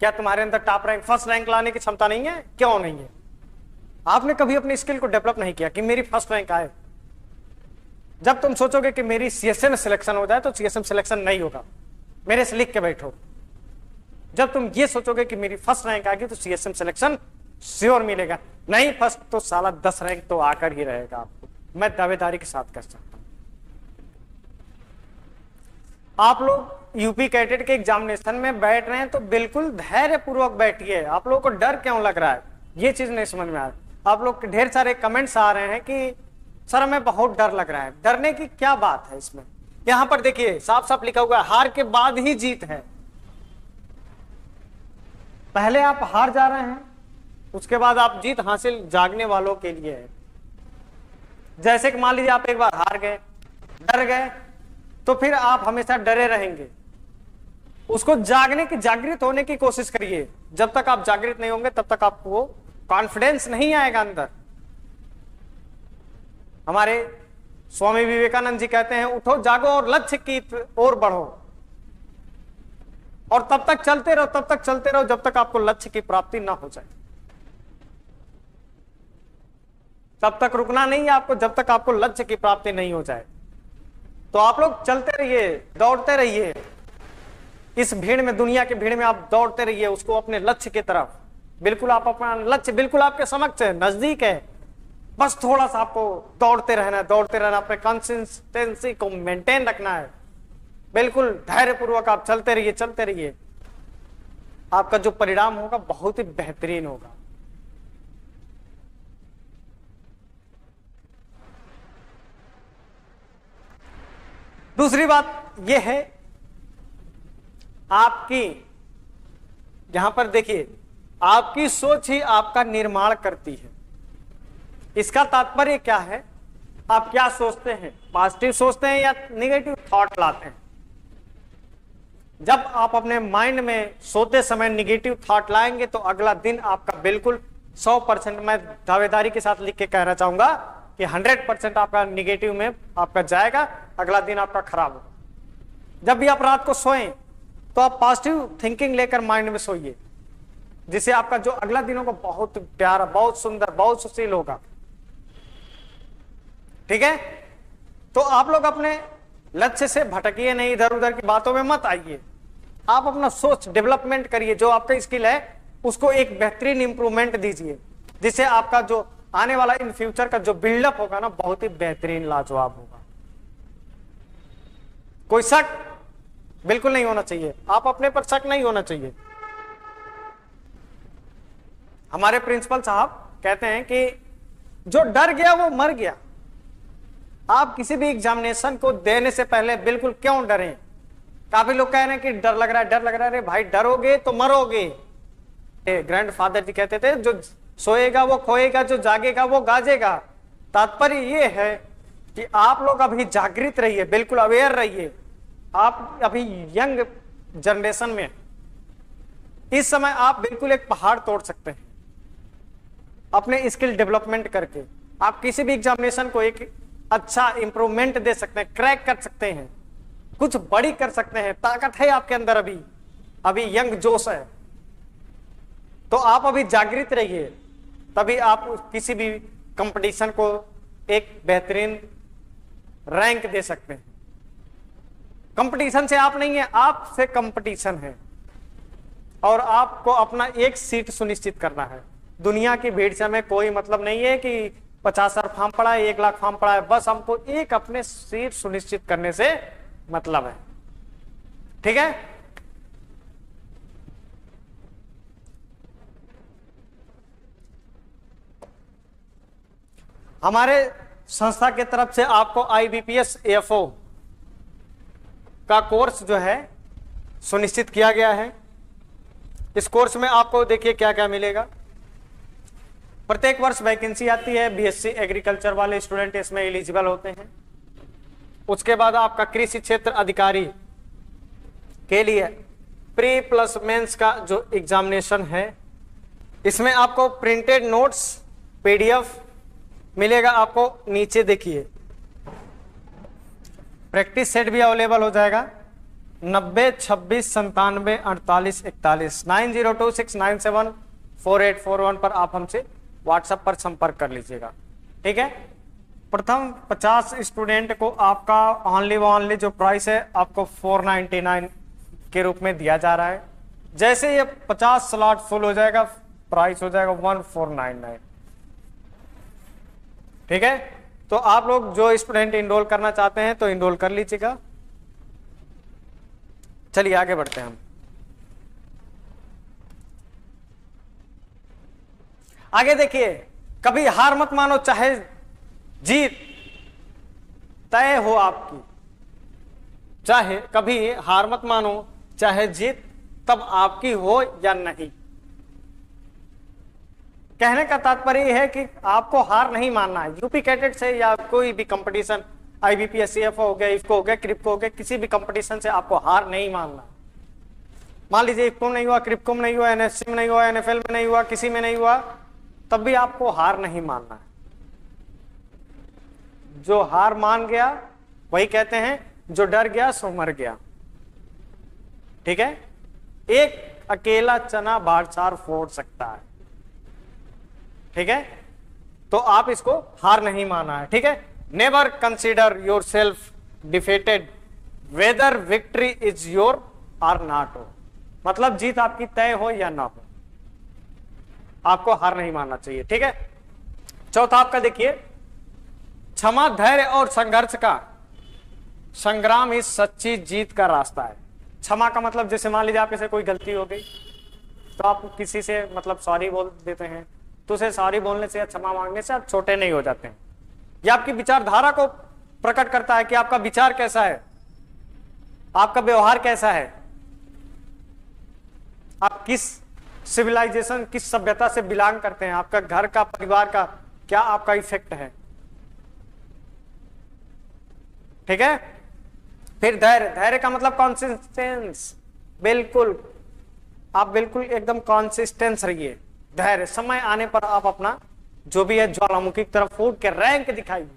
क्या तुम्हारे अंदर टॉप रैंक फर्स्ट रैंक लाने की क्षमता नहीं है? क्यों नहीं है? आपने कभी अपनी स्किल को डेवलप नहीं किया कि मेरी फर्स्ट रैंक आए। जब तुम सोचोगे कि मेरी सीएसए में सिलेक्शन हो जाए तो सीएसए सिलेक्शन नहीं होगा, मेरे से लिख के बैठो। जब तुम ये सोचोगे कि मेरी फर्स्ट रैंक आ गई तो सीएसएम सिलेक्शन श्योर मिलेगा, नहीं फर्स्ट तो साला 10 रैंक तो आकर ही रहेगा आपको, मैं दावेदारी के साथ कर सकता हूं। आप लोग यूपी कैडेट के एग्जामिनेशन में बैठ रहे हैं तो बिल्कुल धैर्य पूर्वक बैठिए। आप लोगों को डर क्यों लग रहा है, ये चीज नहीं समझ में आ रहा। आप लोग के ढेर सारे कमेंट्स आ रहे हैं कि सर हमें बहुत डर लग रहा है। डरने की क्या बात है इसमें? यहां पर देखिए साफ साफ लिखा हुआ है, हार के बाद ही जीत है। पहले आप हार जा रहे हैं, उसके बाद आप जीत हासिल जागने वालों के लिए है। जैसे कि मान लीजिए आप एक बार हार गए, डर गए, तो फिर आप हमेशा डरे रहेंगे। उसको जागने की, जागृत होने की कोशिश करिए। जब तक आप जागृत नहीं होंगे तब तक आपको कॉन्फिडेंस नहीं आएगा अंदर। हमारे स्वामी विवेकानंद जी कहते हैं, उठो जागो और लक्ष्य की ओर बढ़ो, और तब तक चलते रहो, तब तक चलते रहो जब तक आपको लक्ष्य की प्राप्ति ना हो जाए। तब तक रुकना नहीं है आपको जब तक आपको लक्ष्य की प्राप्ति नहीं हो जाए। तो आप लोग चलते रहिए, दौड़ते रहिए, इस भीड़ में, दुनिया की भीड़ में आप दौड़ते रहिए उसको अपने लक्ष्य की तरफ। बिल्कुल आप अपना लक्ष्य बिल्कुल आपके समक्ष है, नजदीक है, बस थोड़ा सा आपको दौड़ते रहना है, दौड़ते रहना, अपने कंसिस्टेंसी को मेंटेन रखना है। बिल्कुल धैर्यपूर्वक आप चलते रहिए, चलते रहिए। आपका जो परिणाम होगा बहुत ही बेहतरीन होगा। दूसरी बात यह है, आपकी यहां पर देखिए, आपकी सोच ही आपका निर्माण करती है। इसका तात्पर्य क्या है? आप क्या सोचते हैं, पॉजिटिव सोचते हैं या निगेटिव थॉट लाते हैं? जब आप अपने माइंड में सोते समय निगेटिव थॉट लाएंगे तो अगला दिन आपका बिल्कुल 100%, मैं दावेदारी के साथ लिख के कहना चाहूंगा कि 100% आपका निगेटिव में आपका जाएगा, अगला दिन आपका खराब होगा। जब भी आप रात को सोएं तो आप पॉजिटिव थिंकिंग लेकर माइंड में सोइए, जिससे आपका जो अगला दिन होगा बहुत प्यारा, बहुत सुंदर, बहुत सुशील होगा। ठीक है? तो आप लोग अपने लक्ष्य से भटकिए नहीं, इधर उधर की बातों में मत आइए। आप अपना सोच डेवलपमेंट करिए, जो आपका स्किल है उसको एक बेहतरीन इंप्रूवमेंट दीजिए, जिससे आपका जो आने वाला इन फ्यूचर का जो बिल्डअप होगा ना, बहुत ही बेहतरीन लाजवाब होगा। कोई शक बिल्कुल नहीं होना चाहिए, आप अपने पर शक नहीं होना चाहिए। हमारे प्रिंसिपल साहब कहते हैं कि जो डर गया वो मर गया। आप किसी भी एग्जामिनेशन को देने से पहले बिल्कुल क्यों डरें? काफी लोग कह रहे हैं कि डर लग रहा है, डर लग रहा है। अरे भाई, डरोगे तो मरोगे। ग्रैंडफादर जी कहते थे, जो सोएगा वो खोएगा, जो जागेगा वो गाजेगा। तात्पर्य ये है कि आप लोग अभी जागृत रहिए, बिल्कुल अवेयर रहिए। आप अभी यंग जनरेशन में, इस समय आप बिल्कुल एक पहाड़ तोड़ सकते हैं अपने स्किल डेवलपमेंट करके। आप किसी भी एग्जामिनेशन को एक अच्छा इंप्रूवमेंट दे सकते हैं, क्रैक कर सकते हैं, कुछ बड़ी कर सकते हैं। ताकत है आपके अंदर, अभी यंग जोश है। तो आप अभी जागृत रहिए, तभी आप किसी भी कंपटीशन को एक बेहतरीन रैंक दे सकते हैं। कंपटीशन से आप नहीं है, आपसे कंपटीशन है, और आपको अपना एक सीट सुनिश्चित करना है। दुनिया की भीड़ से हमें कोई मतलब नहीं है कि 50,000 फॉर्म पड़ा है, 1 लाख फॉर्म पड़ा है, बस हमको एक अपने सीट सुनिश्चित करने से मतलब है। ठीक है? हमारे संस्था की तरफ से आपको IBPS AFO का कोर्स जो है सुनिश्चित किया गया है। इस कोर्स में आपको देखिए क्या क्या मिलेगा। प्रत्येक वर्ष वैकेंसी आती है, BSc एग्रीकल्चर वाले स्टूडेंट इसमें एलिजिबल होते हैं। उसके बाद आपका कृषि क्षेत्र अधिकारी के लिए प्री प्लस मेंस का जो एग्जामिनेशन है, इसमें आपको प्रिंटेड नोट्स PDF मिलेगा। आपको नीचे देखिए प्रैक्टिस सेट भी अवेलेबल हो जाएगा। 9026974841 9026974841 पर आप हमसे व्हाट्सएप पर संपर्क कर लीजिएगा। ठीक है, प्रथम 50 स्टूडेंट को आपका ओनली जो प्राइस है आपको 499 के रूप में दिया जा रहा है। जैसे ये 50 स्लॉट फुल हो जाएगा प्राइस हो जाएगा 1499। ठीक है, तो आप लोग जो स्टूडेंट इनरोल करना चाहते हैं तो इनरोल कर लीजिएगा। चलिए आगे बढ़ते हैं हम। आगे देखिए, कभी हार मत मानो, चाहे जीत तय हो आपकी, चाहे कभी हार मत मानो, चाहे जीत तब आपकी हो या नहीं। कहने का तात्पर्य है कि आपको हार नहीं मानना है। यूपी कैडेट से या कोई भी कंपटीशन, आईबीपीएस, सीएफओ हो गया, इफको हो गया, क्रिप्को हो गया, किसी भी कंपटीशन से आपको हार नहीं मानना। मान लीजिए इफको में नहीं हुआ, क्रिप्को में नहीं हुआ, एनएससी में नहीं हुआ, एनएफएल में नहीं हुआ, किसी में नहीं हुआ, तब भी आपको हार नहीं मानना है। जो हार मान गया वही कहते हैं जो डर गया सो मर गया। ठीक है, एक अकेला चना बाढ़सार फोड़ सकता है। ठीक है, तो आप इसको हार नहीं माना है। ठीक है, never consider yourself defeated whether victory is your or not हो, मतलब जीत आपकी तय हो या ना हो, आपको हार नहीं मानना चाहिए। ठीक है, चौथा आपका देखिए, क्षमा, धैर्य और संघर्ष का संग्राम ही सच्ची जीत का रास्ता है। क्षमा का मतलब जैसे मान लीजिए आपसे कोई गलती हो गई तो आप किसी से मतलब सॉरी बोल देते हैं, तो उसे सॉरी बोलने से या क्षमा मांगने से आप छोटे नहीं हो जाते हैं। यह आपकी विचारधारा को प्रकट करता है कि आपका विचार कैसा है, आपका व्यवहार कैसा है, आप किस सिविलाइजेशन, किस सभ्यता से बिलोंग करते हैं, आपका घर का, परिवार का क्या आपका इफेक्ट है। ठीक है, फिर धैर्य, धैर्य का मतलब कॉन्सिस्टेंस, बिल्कुल आप बिल्कुल एकदम कॉन्सिस्टेंस रहिए। धैर्य, समय आने पर आप अपना जो भी है ज्वालामुखी की तरफ फूट के रैंक दिखाइए।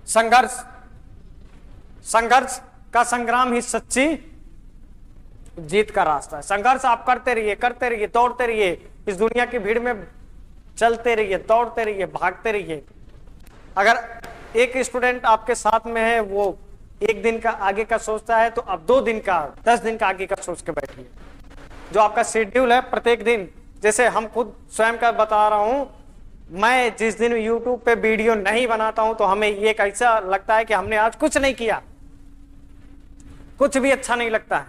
संघर्ष, संघर्ष का संग्राम ही सच्ची जीत का रास्ता है। संघर्ष आप करते रहिए, करते रहिए, दौड़ते रहिए, इस दुनिया की भीड़ में चलते रहिए, दौड़ते रहिए, भागते रहिए। अगर एक स्टूडेंट आपके साथ में है, वो एक दिन का आगे का सोचता है, तो अब 2 दिन का, 10 दिन का आगे का सोच के बैठिए। जो आपका शेड्यूल है प्रत्येक दिन, जैसे हम खुद स्वयं का बता रहा हूं, मैं जिस दिन यूट्यूब पे वीडियो नहीं बनाता हूं तो हमें ये ऐसा लगता है कि हमने आज कुछ नहीं किया, कुछ भी अच्छा नहीं लगता है।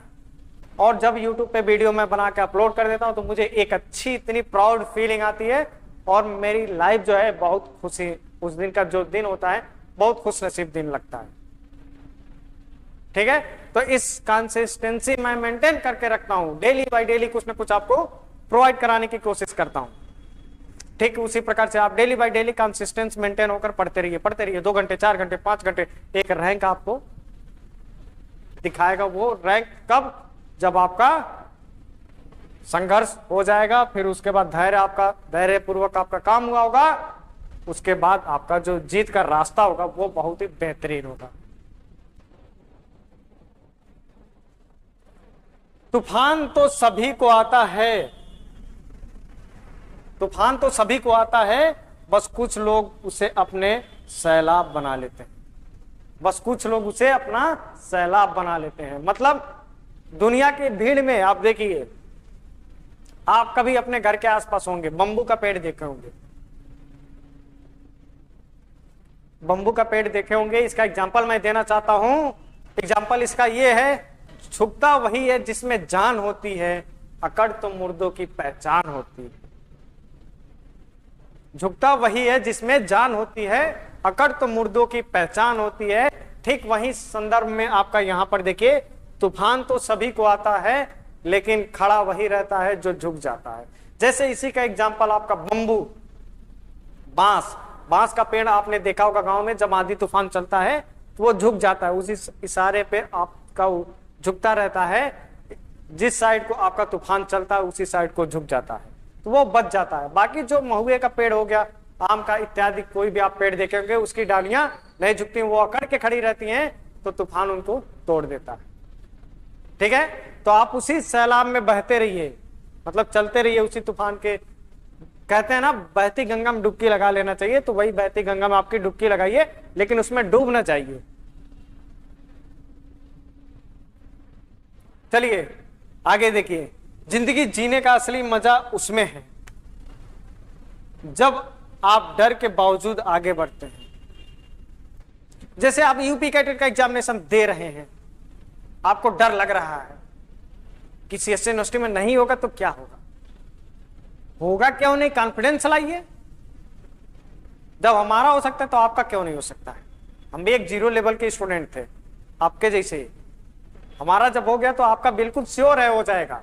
और जब यूट्यूब पे वीडियो मैं बना के अपलोड कर देता हूं तो मुझे एक अच्छी, इतनी प्राउड फीलिंग आती है और मेरी लाइफ जो है बहुत खुशी, उस दिन का जो दिन होता है बहुत खुश नसीब दिन लगता है। ठीक है, तो इस कंसिस्टेंसी मैं मेंटेन करके रखता हूं, डेली बाय डेली कुछ ना कुछ आपको प्रोवाइड कराने की कोशिश करता हूं। ठीक उसी प्रकार से आप daily by daily consistence maintain होकर पढ़ते रहिए, पढ़ते रहिए, 2 घंटे, 4 घंटे, 5 घंटे, एक रैंक आपको दिखाएगा। वो रैंक कब? जब आपका संघर्ष हो जाएगा, फिर उसके बाद धैर्य, आपका धैर्य पूर्वक आपका काम हुआ होगा, उसके बाद आपका जो जीत का रास्ता होगा वो बहुत ही बेहतरीन होगा। तूफान तो सभी को आता है, तूफान तो सभी को आता है, बस कुछ लोग उसे अपने सैलाब बना लेते हैं, बस कुछ लोग उसे अपना सैलाब बना लेते हैं। मतलब दुनिया की भीड़ में आप देखिए, आप कभी अपने घर के आसपास होंगे, बंबू का पेड़ देखे होंगे, बंबू का पेड़ देखे होंगे। इसका एग्जांपल मैं देना चाहता हूं। एग्जांपल इसका ये है, झुकता वही है जिसमें जान होती है, अकड़ तो मुर्दों की पहचान होती है। झुकता वही है जिसमें जान होती है, अकड़ तो मुर्दों की पहचान होती है। ठीक वही संदर्भ में आपका यहां पर देखिए, तूफान तो सभी को आता है लेकिन खड़ा वही रहता है जो झुक जाता है। जैसे इसी का एग्जांपल आपका बंबू, बांस, बांस का पेड़ आपने देखा होगा गांव में, जब आंधी तूफान चलता है तो वो झुक जाता है, उसी इशारे पे आपका झुकता रहता है। जिस साइड को आपका तूफान चलता है उसी साइड को झुक जाता है, तो वो बच जाता है। बाकी जो महुए का पेड़ हो गया, आम का इत्यादि कोई भी आप पेड़ देखेंगे, उसकी डालियां नहीं झुकती, वो अकड़ के खड़ी रहती हैं। तो तूफान उनको तोड़ देता है। ठीक है, तो आप उसी सैलाब में बहते रहिए, मतलब चलते रहिए उसी तूफान के। कहते हैं ना बहती गंगा में डुबकी लगा लेना चाहिए, तो वही बहती गंगा में आपकी डुबकी लगाइए, लेकिन उसमें डूबना चाहिए। चलिए आगे देखिए, जिंदगी जीने का असली मजा उसमें है जब आप डर के बावजूद आगे बढ़ते हैं। जैसे आप यूपी कैडेट का एग्जामिनेशन दे रहे हैं, आपको डर लग रहा है कि सीएससी यूनिवर्सिटी में नहीं होगा तो क्या होगा, होगा क्यों नहीं, कॉन्फिडेंस लाइए। जब हमारा हो सकता है तो आपका क्यों नहीं हो सकता है। हम भी एक जीरो लेवल के स्टूडेंट थे आपके जैसे ही, हमारा जब हो गया तो आपका बिल्कुल श्योर है हो जाएगा,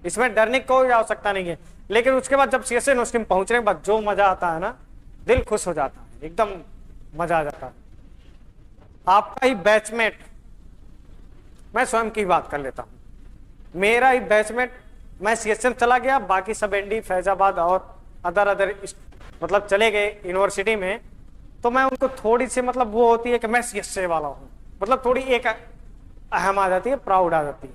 इसमें डरने की कोई आवश्यकता नहीं है। लेकिन उसके बाद जब सीएससी यूनिवर्सिटी में पहुंचने के बाद जो मजा आता है ना, दिल खुश हो जाता है, एकदम मजा आ जाता है। आपका ही बैचमेट, मैं स्वयं की बात कर लेता हूं, मेरा ही बैचमेट, मैं सीएससी में चला गया, बाकी सब एनडी फैजाबाद और अदर मतलब चले गए यूनिवर्सिटी में, तो मैं उनको थोड़ी सी मतलब वो होती है कि मैं सीएससी वाला हूं, मतलब थोड़ी एक अहम आ जाती है, प्राउड आ जाती है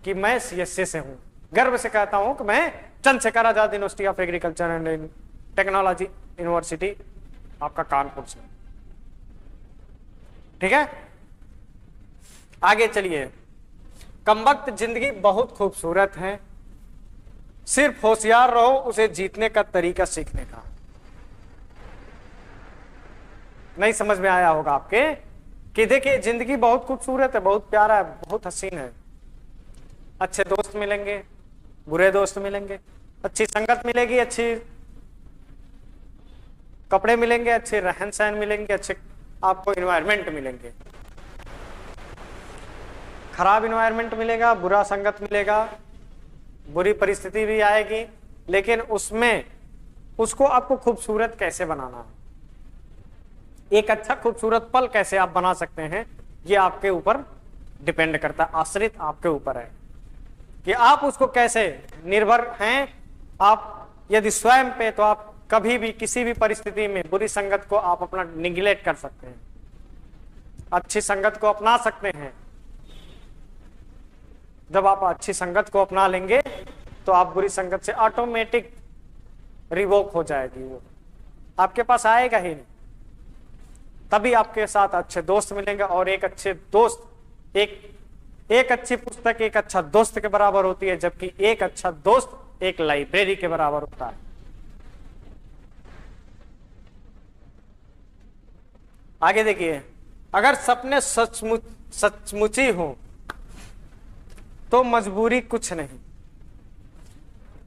कि मैं सीएससी से हूं। गर्व से कहता हूं कि मैं Chandrashekhar Azad university of agriculture and technology university आपका कानपुर से। ठीक है, आगे चलिए। कमबख्त जिंदगी बहुत खूबसूरत है, सिर्फ होशियार रहो उसे जीतने का तरीका सीखने का। नहीं समझ में आया होगा आपके कि देखिए जिंदगी बहुत खूबसूरत है, बहुत प्यारा है, बहुत हसीन है। अच्छे दोस्त मिलेंगे, बुरे दोस्त मिलेंगे, अच्छी संगत मिलेगी, अच्छी कपड़े मिलेंगे, अच्छे रहन सहन मिलेंगे, अच्छे आपको इन्वायरमेंट मिलेंगे। खराब इन्वायरमेंट मिलेगा, बुरा संगत मिलेगा, बुरी परिस्थिति भी आएगी, लेकिन उसमें उसको आपको खूबसूरत कैसे बनाना है, एक अच्छा खूबसूरत पल कैसे आप बना सकते हैं, ये आपके ऊपर डिपेंड करता है, आश्रित आपके ऊपर है कि आप उसको कैसे निर्भर हैं। आप यदि स्वयं पे, तो आप कभी भी किसी भी परिस्थिति में बुरी संगत को आप अपना निगलेक्ट कर सकते हैं, अच्छी संगत को अपना सकते हैं। जब आप अच्छी संगत को अपना लेंगे तो आप बुरी संगत से ऑटोमेटिक रिवोक हो जाएगी, वो आपके पास आएगा ही नहीं। तभी आपके साथ अच्छे दोस्त मिलेंगे, और एक अच्छे दोस्त, एक अच्छी पुस्तक एक अच्छा दोस्त के बराबर होती है, जबकि एक अच्छा दोस्त एक लाइब्रेरी के बराबर होता है। आगे देखिए, अगर सपने सचमुच ही हो तो मजबूरी कुछ नहीं।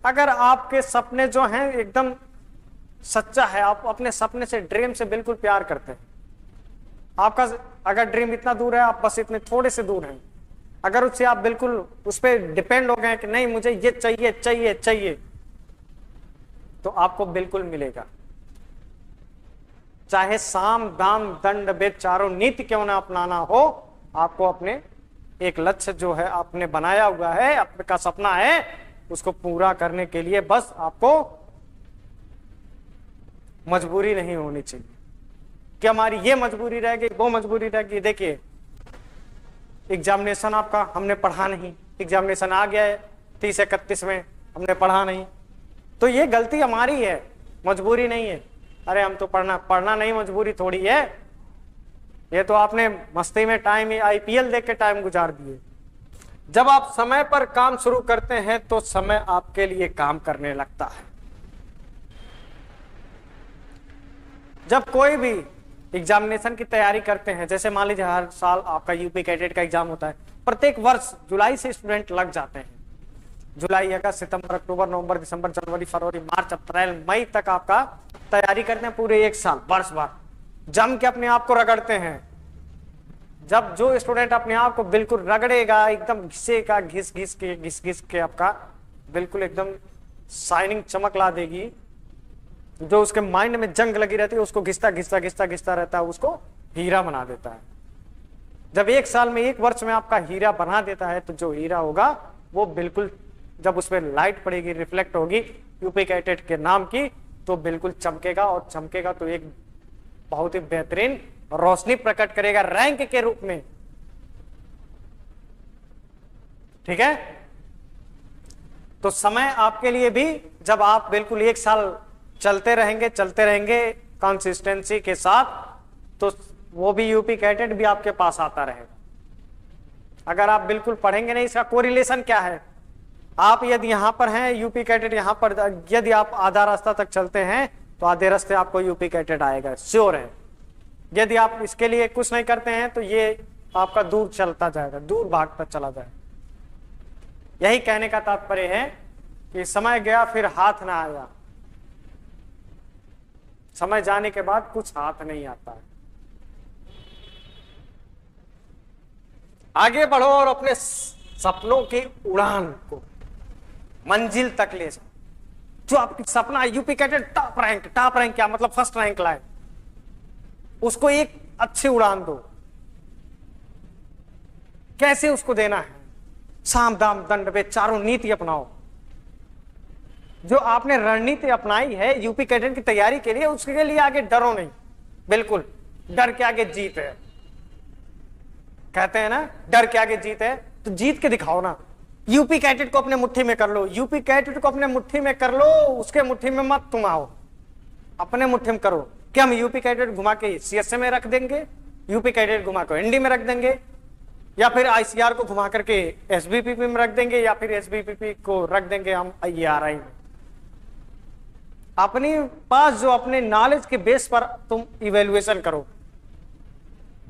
अगर आपके सपने जो हैं एकदम सच्चा है, आप अपने सपने से, ड्रीम से बिल्कुल प्यार करते हैं, आपका अगर ड्रीम इतना दूर है, आप बस इतने थोड़े से दूर हैं, अगर उससे आप बिल्कुल उस पर डिपेंड हो गए कि नहीं मुझे ये चाहिए चाहिए चाहिए, तो आपको बिल्कुल मिलेगा। चाहे साम दाम दंड भेद चारों नीति क्यों ना अपनाना हो, आपको अपने एक लक्ष्य जो है आपने बनाया हुआ है, आपका सपना है, उसको पूरा करने के लिए बस आपको मजबूरी नहीं होनी चाहिए कि हमारी ये मजबूरी रह गई, वो मजबूरी रह गई। देखिए एग्जामिनेशन आपका, हमने पढ़ा नहीं, एग्जामिनेशन आ गया है 30-31 में, हमने पढ़ा नहीं, तो ये गलती हमारी है, मजबूरी नहीं है। अरे हम तो पढ़ना नहीं मजबूरी थोड़ी है, ये तो आपने मस्ती में टाइम, आईपीएल देख के टाइम गुजार दिए। जब आप समय पर काम शुरू करते हैं तो समय आपके लिए काम करने लगता है। जब कोई भी एग्जामिनेशन की तैयारी करते हैं, जैसे मान लीजिए हर साल आपका यूपी कैडेट का एग्जाम होता है, प्रत्येक वर्ष जुलाई से स्टूडेंट लग जाते हैं, जुलाई अगस्त सितंबर अक्टूबर नवंबर दिसंबर जनवरी फरवरी मार्च अप्रैल मई तक आपका तैयारी करते हैं, पूरे एक साल वर्ष भर जम के अपने आप को रगड़ते हैं। जब जो स्टूडेंट अपने आप को बिल्कुल रगड़ेगा, एकदम घिसेगा, घिस घिस के आपका बिल्कुल एकदम शाइनिंग चमक ला देगी, जो उसके माइंड में जंग लगी रहती है, उसको घिसता रहता है, उसको हीरा बना देता है। जब एक साल में, एक वर्ष में आपका हीरा बना देता है, तो जो हीरा होगा वो बिल्कुल, जब उस पर लाइट पड़ेगी, रिफ्लेक्ट होगी यूपी कैडेट के नाम की, तो बिल्कुल चमकेगा, और चमकेगा तो एक बहुत ही बेहतरीन रोशनी प्रकट करेगा रैंक के रूप में। ठीक है, तो समय आपके लिए भी, जब आप बिल्कुल 1 साल चलते रहेंगे कंसिस्टेंसी के साथ, तो वो भी यूपी कैडेट भी आपके पास आता रहेगा। अगर आप बिल्कुल पढ़ेंगे नहीं, इसका कोरिलेशन क्या है, आप यदि यहां पर हैं यूपी कैडेट, यहां पर यदि आप आधा रास्ता तक चलते हैं तो आधे रास्ते आपको यूपी कैडेट आएगा, श्योर है। यदि आप इसके लिए कुछ नहीं करते हैं तो ये आपका दूर चलता जाएगा, दूर भागता चला जाएगा। यही कहने का तात्पर्य है कि समय गया फिर हाथ ना आया, समय जाने के बाद कुछ हाथ नहीं आता है। आगे बढ़ो और अपने सपनों की उड़ान को मंजिल तक ले जाओ। जो आपकी सपना है यूपी कैडेट टॉप रैंक क्या मतलब फर्स्ट रैंक लाए, उसको एक अच्छी उड़ान दो। कैसे उसको देना है, साम दाम दंड भेद चारों नीति अपनाओ। जो आपने रणनीति अपनाई है यूपी कैडेट की तैयारी के लिए, उसके लिए आगे डरो नहीं, बिल्कुल डर के आगे जीत है। कहते हैं ना डर के आगे जीत है, तो जीत के दिखाओ ना। यूपी कैडेट को अपने मुट्ठी में कर लो, यूपी कैडेट को अपने मुट्ठी में कर लो, उसके मुट्ठी में मत तुम आओ, अपने मुट्ठी में करो। क्या हम यूपी कैडेट घुमा के सीएसए में रख देंगे, यूपी कैडेट घुमा के एनडी में रख देंगे, या फिर आईसीआर को घुमा करके एसबीपीपी में रख देंगे, या फिर एसबीपीपी को रख देंगे हम आईआरआई में। अपने पास जो अपने नॉलेज के बेस पर तुम इवेल्युएशन करो,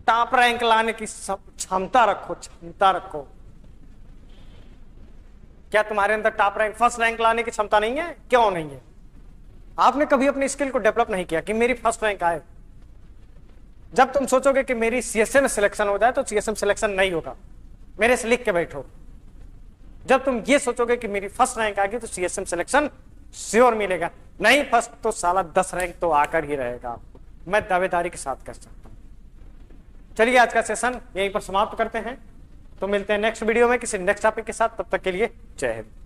टॉप रैंक लाने की क्षमता रखो। क्या तुम्हारे अंदर टॉप रैंक फर्स्ट रैंक लाने की क्षमता नहीं है? क्यों नहीं है? आपने कभी अपनी स्किल को डेवलप नहीं किया कि मेरी फर्स्ट रैंक आए। जब तुम सोचोगे कि मेरी सीएसए में सिलेक्शन हो जाए तो सीएसए में सिलेक्शन नहीं होगा, मेरे से लिख के बैठो। जब तुम ये सोचोगे कि मेरी फर्स्ट रैंक आ गई तो सीएसए में सिलेक्शन श्योर मिलेगा, नहीं फर्स्ट तो साला 10 रैंक तो आकर ही रहेगा आपको, मैं दावेदारी के साथ कर सकता हूं। चलिए आज का सेशन यहीं पर समाप्त करते हैं, तो मिलते हैं नेक्स्ट वीडियो में किसी नेक्स्ट टॉपिक के साथ। तब तक के लिए जय हिंद।